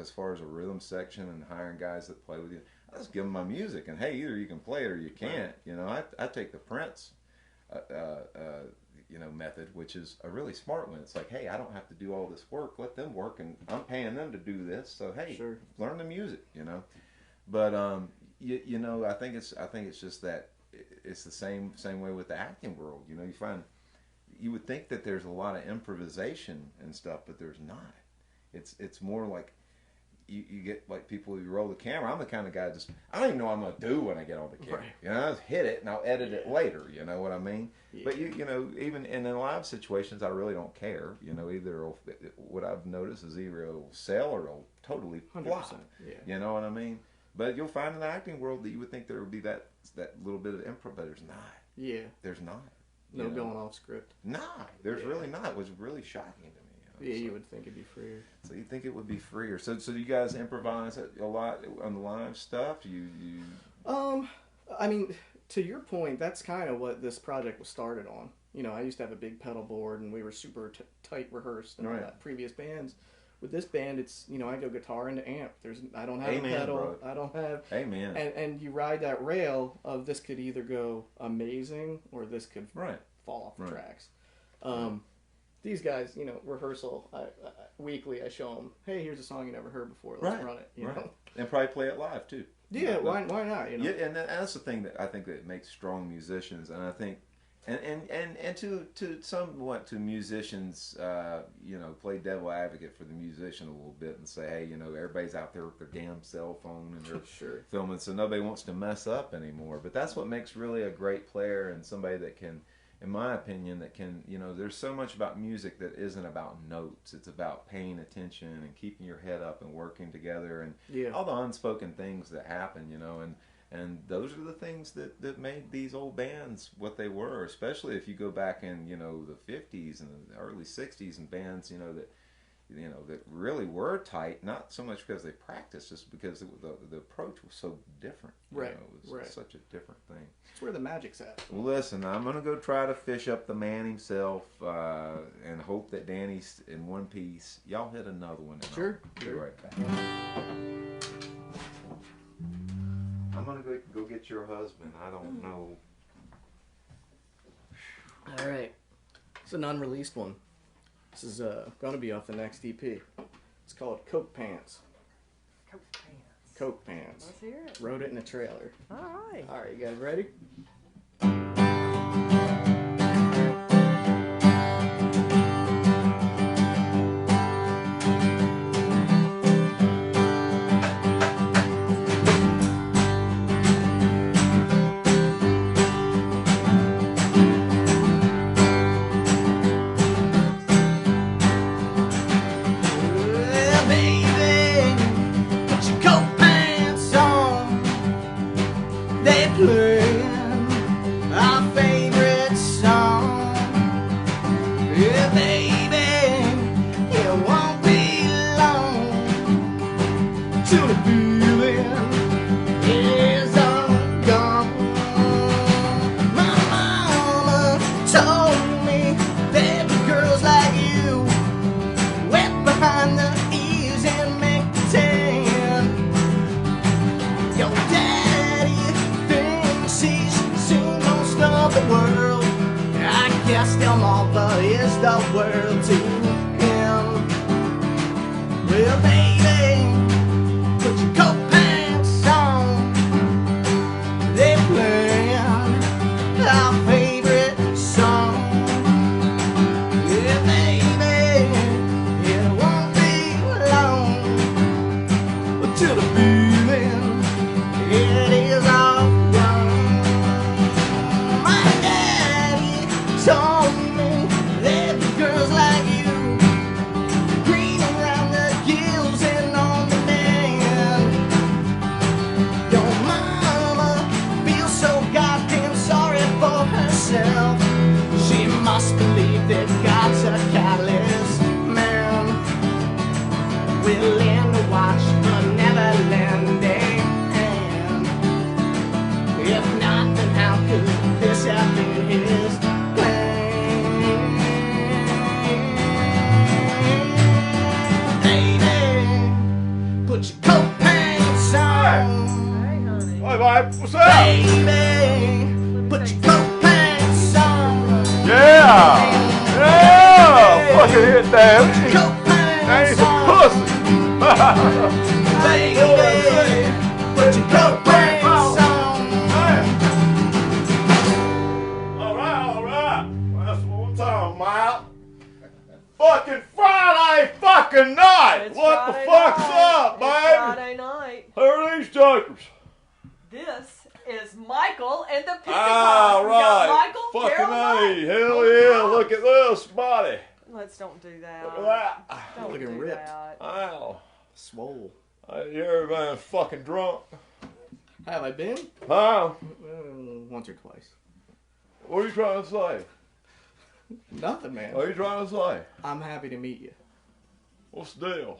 as far as a rhythm section and hiring guys that play with you, I just give them my music and hey, either you can play it or you can't. You know, I take the Prince, you know, method, which is a really smart one. It's like, hey, I don't have to do all this work. Let them work, and I'm paying them to do this. So hey, learn the music. You know, but you know, I think it's just that it's the same way with the acting world. You know, you would think that there's a lot of improvisation and stuff, but there's not. It's more like you get like people who roll the camera. I'm the kind of guy I don't even know what I'm gonna do when I get on the camera. Right. You know, I just hit it and I'll edit it later. You know what I mean? Yeah. But you know, even in live situations, I really don't care. You know, what I've noticed is either it'll sell or it'll totally flop. Yeah. You know what I mean? But you'll find in the acting world that you would think there would be that little bit of improv, but there's not. Yeah. There's not. No going off script. Nah, there's really not. It was really shocking to me. Yeah, you would think it'd be freer. So you think it would be freer. So you guys improvise a lot on the live stuff? I mean, to your point, that's kind of what this project was started on. You know, I used to have a big pedal board, and we were super tight rehearsed and all that. Previous bands. With this band, it's, you know, I go guitar into amp. I don't have a pedal. Bro. I don't have. Amen. And you ride that rail of this could either go amazing or this could fall off the tracks. These guys, you know, rehearsal weekly. I show them, hey, here's a song you never heard before. Let's run it. You know? And probably play it live too. Yeah, why not? You know? Yeah, and that's the thing that I think that makes strong musicians, and I think, and to somewhat to musicians, you know, play devil advocate for the musician a little bit and say, hey, you know, everybody's out there with their damn cell phone and they're filming, so nobody wants to mess up anymore. But that's what makes really a great player and somebody that can. In my opinion, that can, you know, there's so much about music that isn't about notes. It's about paying attention and keeping your head up and working together and all the unspoken things that happen, you know, and those are the things that made these old bands what they were, especially if you go back in, you know, the 50s and the early 60s and bands, you know, that really were tight, not so much because they practiced, just because the approach was so different. Right. You know, it was such a different thing. That's where the magic's at. Well, listen, I'm going to go try to fish up the man himself and hope that Danny's in one piece. Y'all hit another one. Sure. Be right back. I'm going to go get your husband. I don't know. All right. It's an unreleased one. This is going to be off the next EP. It's called Coke Pants. Coke Pants. Coke Pants. Let's hear it. Wrote it in a trailer. All right. All right, you guys ready? Girls like you, green around the gills and on the must believe that God's a catalyst, man. Willing to watch a never-landing hand. If not, then how could this have been his plan? Baby, put your coat pants on. Hey, honey. Hey, babe, what's up? Baby, put your coat pants on. Yeah! Yeah! Fucking hit that. Coat That ain't pants some on. pussy. Baby, put your coat pants on. All right. Well, that's what I'm talking about. Fucking Friday fucking night. It's What Friday the fuck's night. up, It's baby? Friday night. Who are these jokers? This is Michael and the Pentecost. All We got right. Michael, Fucking Caroline. A. Hell yeah. Look at this body. Let's don't do that. Look at that. Don't Looking do ripped. that. Wow. Swole. You ever been fucking drunk? Have I been? Huh? Once or twice. What are you trying to say? Nothing, man. What are you trying to say? I'm happy to meet you. What's the deal?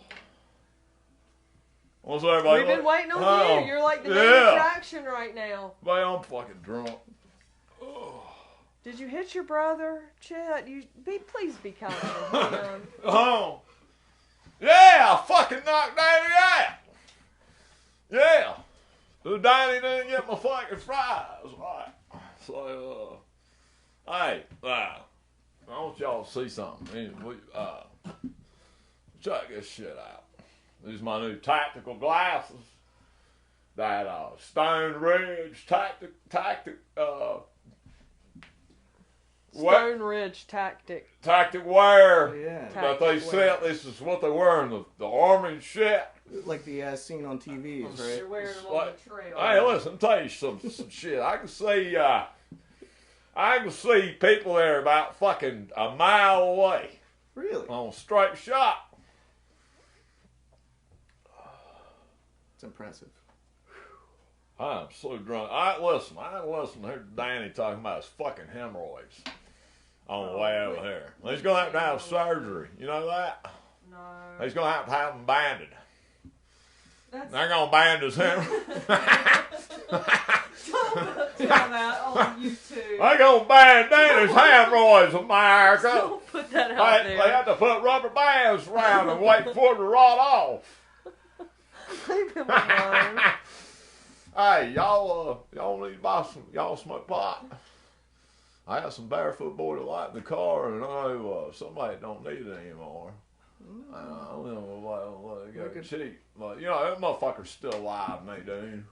What's everybody? We've been waiting on Oh, you. You're like the main yeah. attraction right now. Man, I'm fucking drunk. Oh. Did you hit your brother, Chet? Please be kind to him. Oh. Yeah, I fucking knocked Danny out. Yeah. The Danny didn't get my fucking fries. Right. So, hey, I want y'all to see something. Check this shit out. These are my new tactical glasses. That Stone Ridge tactic Stone Ridge tactic. wear. Yeah. That they said this is what they wear in the army and shit. Like the scene on TVs, right? You're wearing them on Like, the trail. hey, listen, I'll tell you some shit. I can see people there about fucking a mile away Really? on a straight shot. It's impressive. I'm so drunk. I listen to hear Danny talking about his fucking hemorrhoids on the way over here. He's gonna have surgery. You know that? No. He's gonna have them banded. That's They're gonna band his hemorrhoids. tell that on YouTube. They're gonna band Danny's hemorrhoids, America. Don't put that out They there. have to put rubber bands around and wait for it to rot off. Leave him alone. Hey, y'all need to buy some. Y'all smoke pot. I got some barefoot boy to light in the car, and I know somebody don't need it anymore. I don't know what they got cheap, but you know that motherfucker's still alive, Nadine.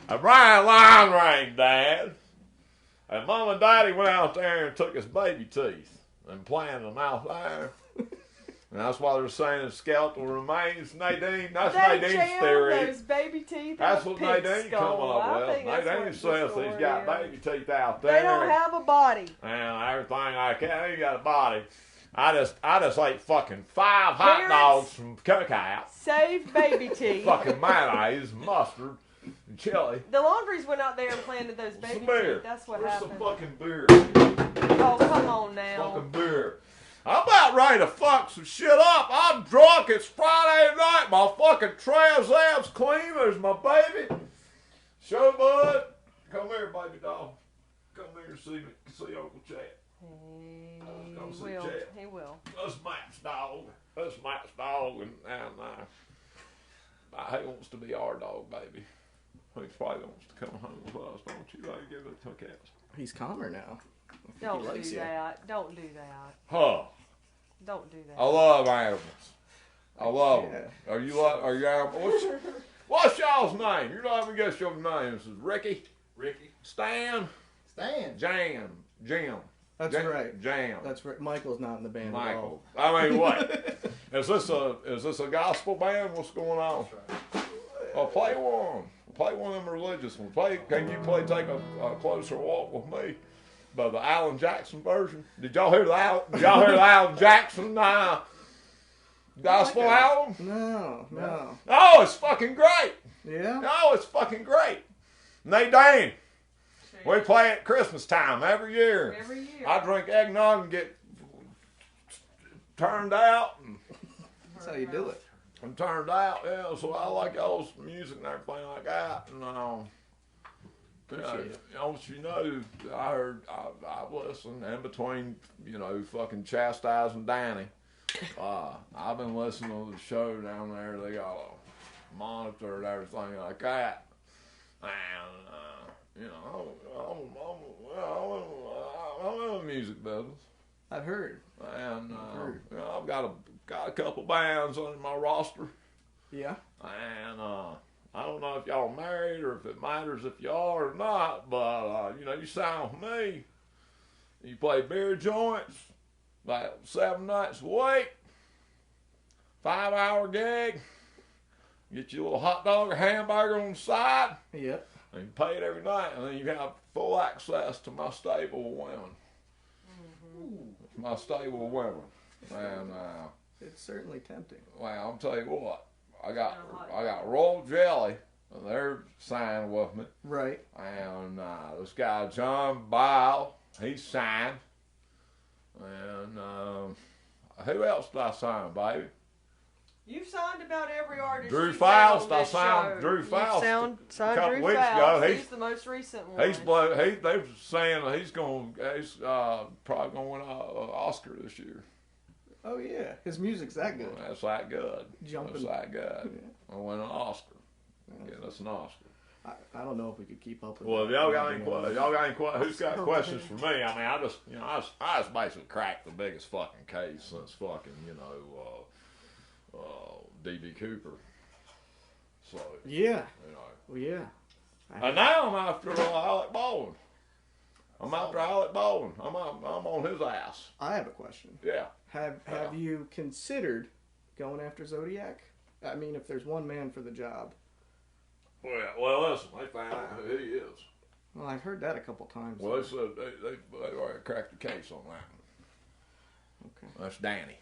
And Brian line rang, Dad. And Mom and Daddy went out there and took his baby teeth and planted them out there. And that's why they're saying it's skeletal remains. Nadine, that's They Nadine's jammed theory. those baby teeth. That's in a what pig Nadine skull. coming up I with. think that's Nadine what the says story he's got is. baby teeth out there. They don't have a body. And everything I can. He ain't got a body. I just ate fucking 5 hot Parents- dogs from Cookout. Save baby teeth. Fucking mayonnaise, mustard, and chili. The laundries went out there and planted those baby Some beer. teeth. That's what Where's happened. some fucking beer? Oh, come on now. Fucking beer. I'm about ready to fuck some shit up. I'm drunk. It's Friday night. My fucking Trans Am's clean. There's my baby. Show bud. Come here, baby doll. Come here and see Uncle Chet. Come see Chet. He will. That's Matt's dog. That's Matt's dog. And he wants to be our dog, baby. He probably wants to come home with us, don't you? Like, give it to cats. He's calmer now. Don't He likes do you. that. Don't do that. Huh. Don't do that. I love animals. I love them. Yeah. Are you animals? What's y'all's name? You're not even guess your name. This is Ricky, Stan, Stan. Jim. That's right. Jam. That's right. Michael's not in the band Michael. I mean, what? Is this a gospel band? What's going on? Well, play one. Play one of them religious ones. Can you take a closer walk with me? By the Alan Jackson version. Did y'all hear the Alan Jackson gospel album? No. Oh, it's fucking great. Yeah? Oh, it's fucking great. Nadine, We play at Christmas time every year. Every year. I drink eggnog and get turned out. And That's how you do it. I'm turned out, yeah. So I like y'all's music and everything like that. And Appreciate it. don't you know, I heard, I've listened in between, fucking chastising Danny. I've been listening to the show down there. They got a monitor and everything like that. And, I'm in the music business. I've heard. And I've got a couple bands on my roster. Yeah. And I don't know if y'all married or if it matters if you are or not, but you sound with me. You play beer joints about 7 nights a week, 5-hour gig. Get you a little hot dog or hamburger on the side. Yep. And you pay it every night, and then you have full access to my stable of women. Mm-hmm. My stable of women. And it's certainly tempting. well, I'll tell you what. I got Royal Jelly. They're signed with me. Right. And this guy John Bile, he's signed. And who else did I sign, baby? You've signed about every artist. Drew you've Faust, had on I this signed show. Drew You've Faust signed a couple Drew weeks Faust. ago. He's the most recent one. They're saying that he's probably gonna win an Oscar this year. Oh yeah, his music's that good. That's that good. Jumping. That's that good. Yeah. I win an Oscar. Get us an Oscar. I don't know if we could keep up with. Well, if y'all got any questions, who's got Okay. questions for me? I mean, I just basically cracked the biggest fucking case since fucking, D.B. Cooper. So, Yeah. Well, yeah. And now I'm after Alec Baldwin. I'm on his ass. I have a question. Yeah. Have you considered going after Zodiac? I mean, if there's one man for the job. Well, listen, they found out who he is. Well, I've heard that a couple times. Well, they said they already cracked the case on that. Okay. That's Danny.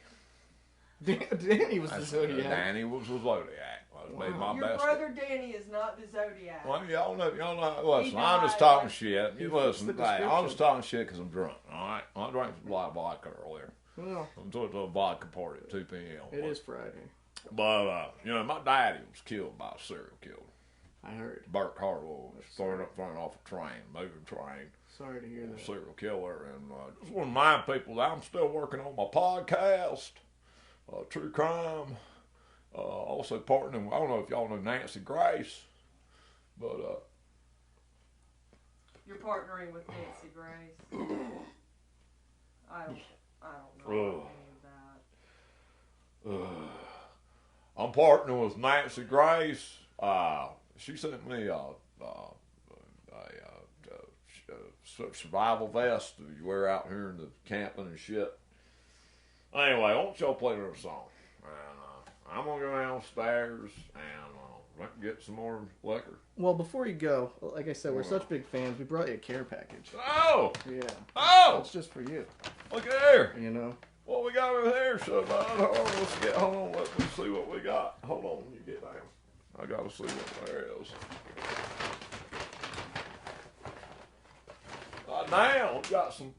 Danny was the Zodiac. Danny was the Zodiac. Made my Your best. brother Danny is not the Zodiac. Well, y'all know. Listen, He I'm just died, talking like- shit. You What's listen, the hey, I'm description? just talking shit because I'm drunk. All right, I drank a lot of vodka earlier. Well, I'm to a vodka party at 2 p.m. it is Friday. But my daddy was killed by a serial killer. I heard. Burt Hardwood was thrown off a train, moving train. Sorry to hear that. Serial killer, and just want to remind people that I'm still working on my podcast, True Crime. Also partnering. I don't know if y'all know Nancy Grace, but You're partnering with Nancy Grace. I don't know any of that. I'm partnering with Nancy Grace. She sent me a survival vest that you wear out here in the camping and shit. Anyway, why don't y'all play their song? And I'm gonna go downstairs and get some more liquor. Well, before you go, like I said, we're such big fans. We brought you a care package. Oh! Yeah. Oh! It's just for you. Look at there! You know. What we got over there, Hold on, let me see what we got. Hold on, you get down. I gotta see what there is. Now we got some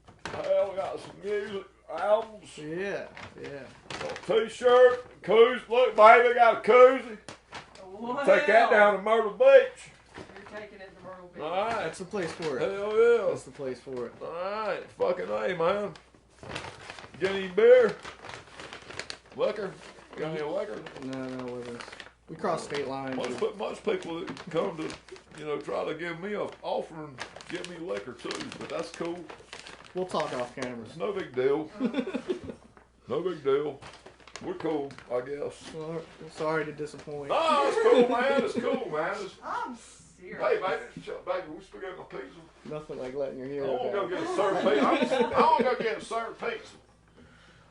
music, albums, Yeah. a t-shirt, koozie. Look, baby, got a koozie. Well, Take that down to Myrtle Beach. You're taking it to Myrtle Beach. All right. That's the place for it. Hell yeah. That's the place for it. All right. Fucking A, man. Get any beer? Liquor? Got any liquor? No, wasn't. We crossed state lines. Most people that come to, try to give me an offer and give me liquor too, but that's cool. We'll talk off camera. It's no big deal. No big deal. We're cool, I guess. Well, sorry to disappoint. No, it's cool, man. It's cool, man. I'm serious. Hey, baby, we still got no pizza. Nothing like letting your I hair want to go down. get a served pizza. I want to go get a served pizza.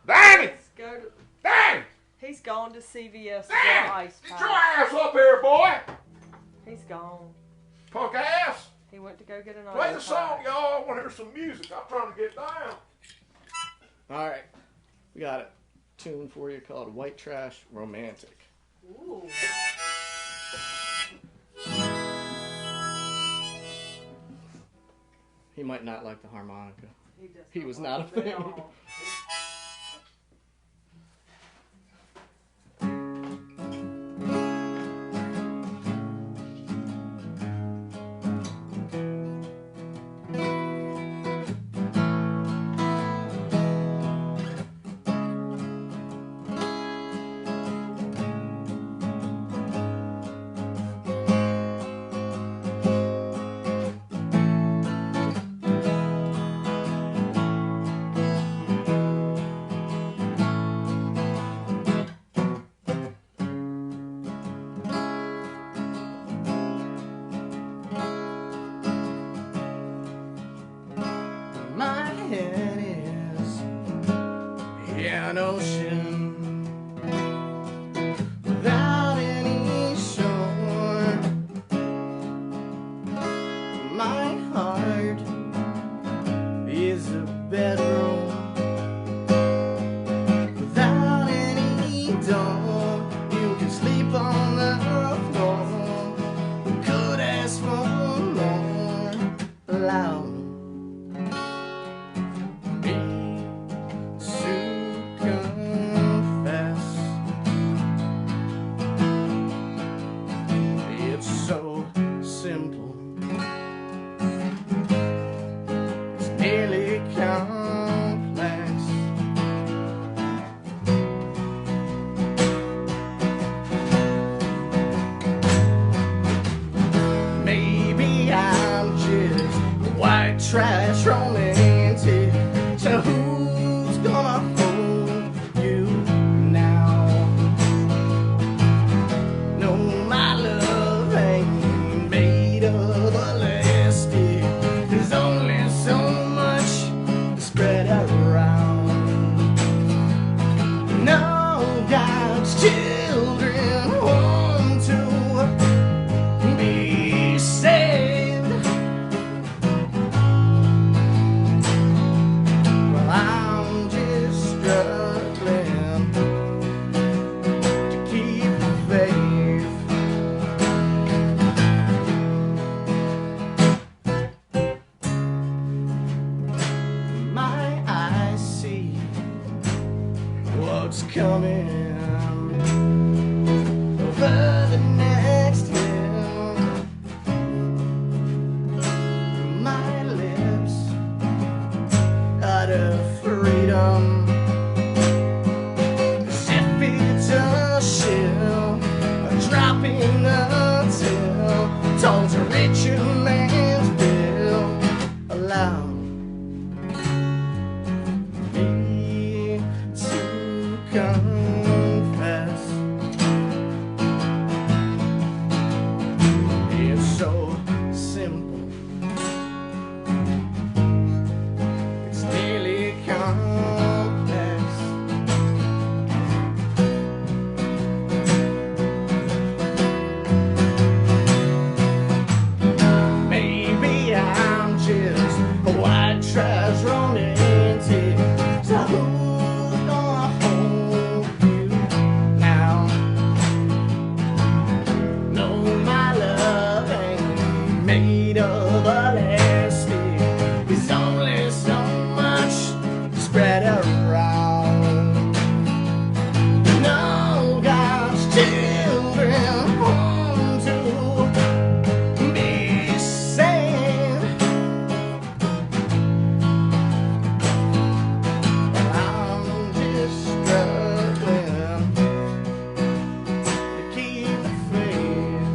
Danny! Let's go to. Danny! He's gone to CVS to get an ice Get your pack. ass up here, boy! He's gone. Punk ass! He went to go get an Play the ice song, pack. y'all. I want to hear some music. I'm trying to get down. All right, we got a tune for you called "White Trash Romantic." Ooh. He might not like the harmonica. does He was like not a it at fan. all. My head is an ocean without any shore. My heart is a bedroom without any door. You can sleep on the floor. Could ask for more. Loud. Trash romantic. So who's gonna hold you now? No, my love ain't made of elastic. There's only so much spread around. No, God's children want to be saved. I'm just struggling to keep the faith. My eyes see what's coming over the next hill. My lips utter freedom, as if it's a shell, a drop in the till, towards a richer man's bill. Allow me to confess, it's so simple. It's nearly complex. Maybe I'm just a white trash romantic. So who's gonna hold you now? No, my love ain't made of elastic. There's only so much spread around. No, God's children want to be saved. I'm just struggling to keep the faith.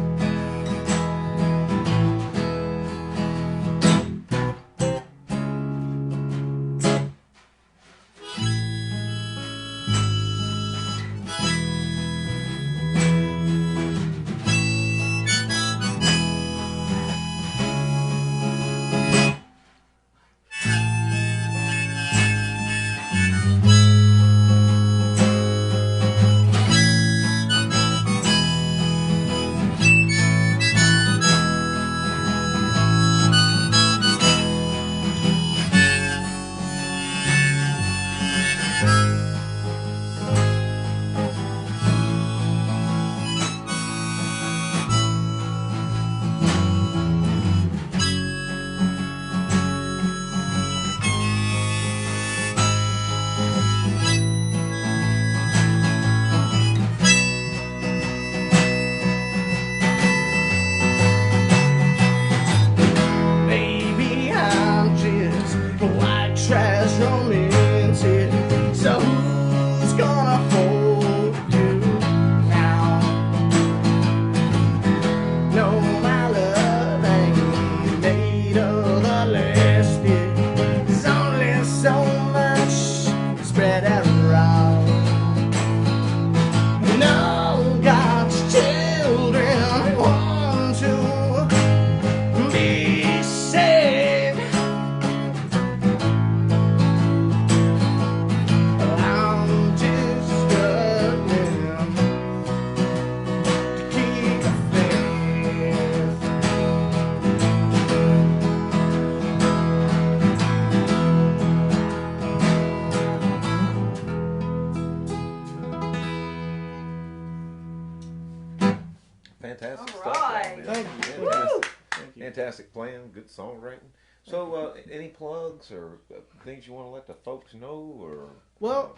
fantastic All stuff. right. Man. Thank you. Fantastic, Thank you. fantastic playing, good songwriting. So, any plugs or things you want to let the folks know, or Well,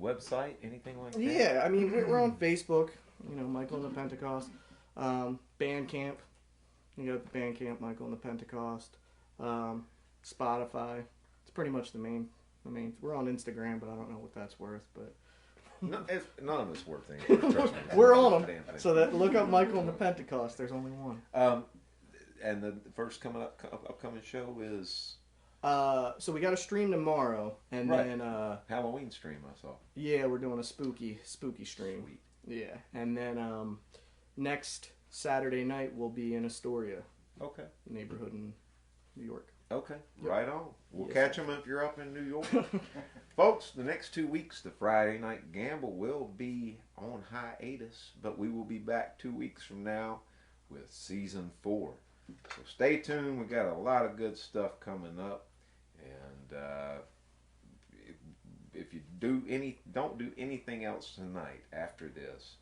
website, anything like that? yeah, I mean, we're on Facebook, you know, Michael and the Pentecost. Bandcamp, you got the Bandcamp, Michael and the Pentecost. Spotify, it's pretty much the main. We're on Instagram, but I don't know what that's worth. But No, none of it's worth anything. Trust me. we're on them. Damn thing. So that look up Michael and the Pentecost. There's only one. And the first upcoming show is So we got a stream tomorrow, and Right. then Halloween stream. I saw. yeah, we're doing a spooky stream. Sweet. Yeah, and then next Saturday night we'll be in Astoria, Okay. neighborhood in New York. Okay. Yep. Right on. We'll Yes, catch them if you're up in New York. Folks, the next 2 weeks, the Friday Night Gamble will be on hiatus, but we will be back 2 weeks from now with season 4. So stay tuned. We got a lot of good stuff coming up, and if you don't do anything else tonight after this,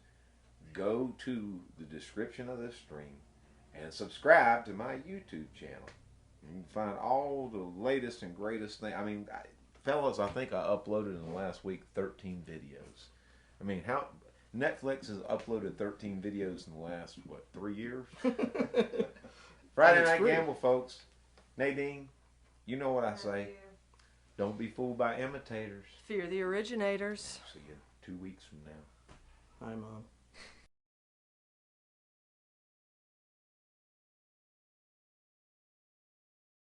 go to the description of this stream and subscribe to my YouTube channel. You can find all the latest and greatest thing. I mean, fellas, I think I uploaded in the last week 13 videos. I mean, how Netflix has uploaded 13 videos in the last, 3 years? Friday It's Night free. Gamble, folks. Nadine, you know what I say. Don't be fooled by imitators. Fear the originators. See you 2 weeks from now. I'm on.